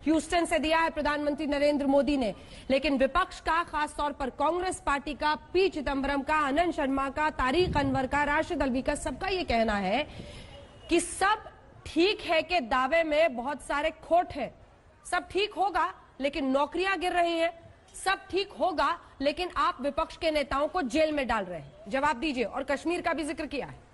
Houston से दिया है प्रधानमंत्री नरेंद्र मोदी ने। लेकिन विपक्ष का, खासतौर पर कांग्रेस पार्टी का, पी चिदम्बरम का, आनंद शर्मा का, तारिक अनवर का, राशिद अल्वी का, सबका ये कहना है कि सब ठीक है के दावे में बहुत सारे खोट है। सब ठीक होगा लेकिन नौकरियां गिर रही हैं, सब ठीक होगा लेकिन आप विपक्ष के नेताओं को जेल में डाल रहे हैं। जवाब दीजिए। और कश्मीर का भी जिक्र किया है।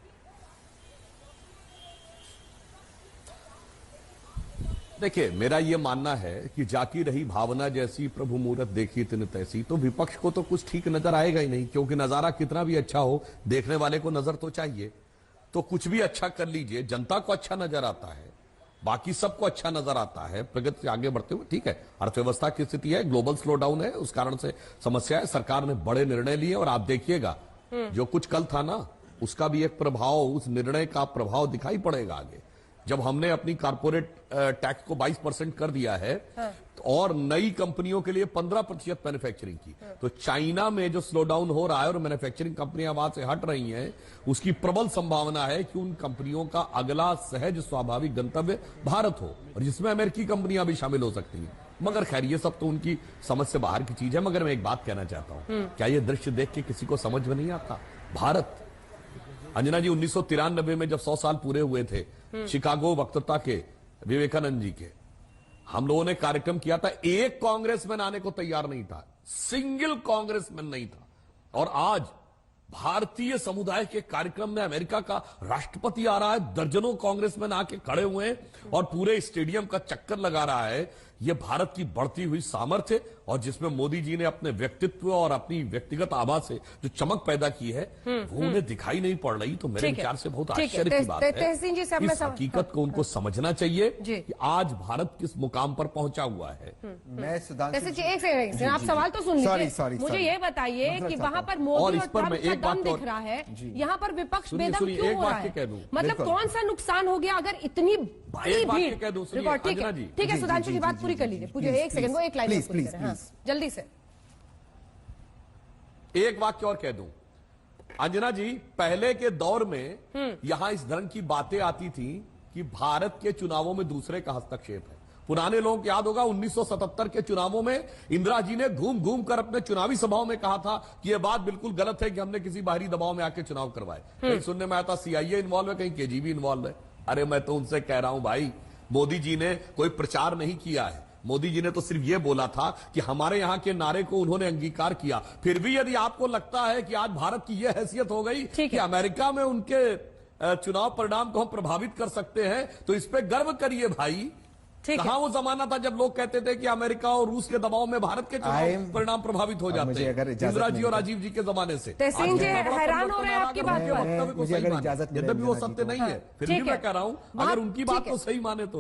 देखिए, मेरा यह मानना है कि जाकी रही भावना जैसी प्रभु मूरत देखी तिन तैसी, तो विपक्ष को तो कुछ ठीक नजर आएगा ही नहीं, क्योंकि नजारा कितना भी अच्छा हो, देखने वाले को नजर तो चाहिए। तो कुछ भी अच्छा कर लीजिए, जनता को अच्छा नजर आता है, बाकी सबको अच्छा नजर आता है, प्रगति से आगे बढ़ते हुए। ठीक है, अर्थव्यवस्था की स्थिति है, ग्लोबल स्लोडाउन है, उस कारण से समस्या है। सरकार ने बड़े निर्णय लिए और आप देखिएगा जो कुछ कल था ना, उसका भी एक प्रभाव, उस निर्णय का प्रभाव दिखाई पड़ेगा आगे। जब हमने अपनी कारपोरेट टैक्स को 22% कर दिया है और नई कंपनियों के लिए 15% मैन्युफैक्चरिंग की, तो चाइना में जो स्लोडाउन हो रहा है और मैन्युफैक्चरिंग कंपनियां वहां से हट रही हैं, उसकी प्रबल संभावना है कि उन कंपनियों का अगला सहज स्वाभाविक गंतव्य भारत हो, और जिसमें अमेरिकी कंपनियां भी शामिल हो सकती हैं। मगर खैर, ये सब तो उनकी समझ से बाहर की चीज है। मगर मैं एक बात कहना चाहता हूं, क्या ये दृश्य देख के किसी को समझ में नहीं आता? भारत, अंजना जी, 1993 में जब 100 साल पूरे हुए थे शिकागो वक्तृता के, विवेकानंद जी के, हम लोगों ने कार्यक्रम किया था। एक कांग्रेसमैन आने को तैयार नहीं था, सिंगल कांग्रेसमैन नहीं था। और आज भारतीय समुदाय के कार्यक्रम में अमेरिका का राष्ट्रपति आ रहा है, दर्जनों कांग्रेसमैन आके खड़े हुए हैं और पूरे स्टेडियम का चक्कर लगा रहा है। यह भारत की बढ़ती हुई सामर्थ्य, और जिसमें मोदी जी ने अपने व्यक्तित्व और अपनी व्यक्तिगत आभा से जो चमक पैदा की है, वो उन्हें दिखाई नहीं पड़ रही। तो मेरे विचार से बहुत आश्चर्य की बात है। इस हकीकत को उनको समझना चाहिए कि आज भारत किस मुकाम पर पहुंचा हुआ है। मैं सुधांशु, आप सवाल तो सुन लीजिए। मुझे ये बताइए कि वहां पर मोदी और ट्रंप का दम दिख रहा है, यहाँ पर विपक्ष बेदम क्यों हो रहा है? मतलब कौन सा नुकसान हो गया अगर इतनी बड़ी भीड़? ठीक है सुधांशु जी, बात पूरी कर लीजिए। पूछिए, एक सेकंड, वो एक लाइन पूरी करें। हाँ, जल्दी से एक वाक्य और कह दूं। अंजना जी, पहले के दौर में यहां इस धरन की बातें आती थी कि भारत के चुनावों में दूसरे का हस्तक्षेप है। पुराने लोगों को याद होगा 1977 के चुनावों में इंदिरा जी ने घूम घूम कर अपने चुनावी सभाओं में कहा था कि यह बात बिल्कुल गलत है कि हमने किसी बाहरी दबाव में आके चुनाव करवाए। कहीं सुनने में आया था सीआईए इन्वॉल्व है, कहीं केजीबी इन्वॉल्व है। अरे मैं तो उनसे कह रहा हूं भाई, मोदी जी ने कोई प्रचार नहीं किया है। मोदी जी ने तो सिर्फ यह बोला था कि हमारे यहां के नारे को उन्होंने अंगीकार किया। फिर भी यदि आपको लगता है कि आज भारत की यह हैसियत हो गई कि अमेरिका में उनके चुनाव परिणाम को हम प्रभावित कर सकते हैं, तो इस पे गर्व करिए भाई। कहां वो जमाना था जब लोग कहते थे कि अमेरिका और रूस के दबाव में भारत के चुनाव परिणाम प्रभावित हो जाते हैं, इंदिरा जी और राजीव जी के जमाने से। हैरान हो रहे हैं आपकी बात पर। यद्यपि वो सत्य नहीं है, फिर भी मैं कह रहा हूं, अगर उनकी बात को सही माने तो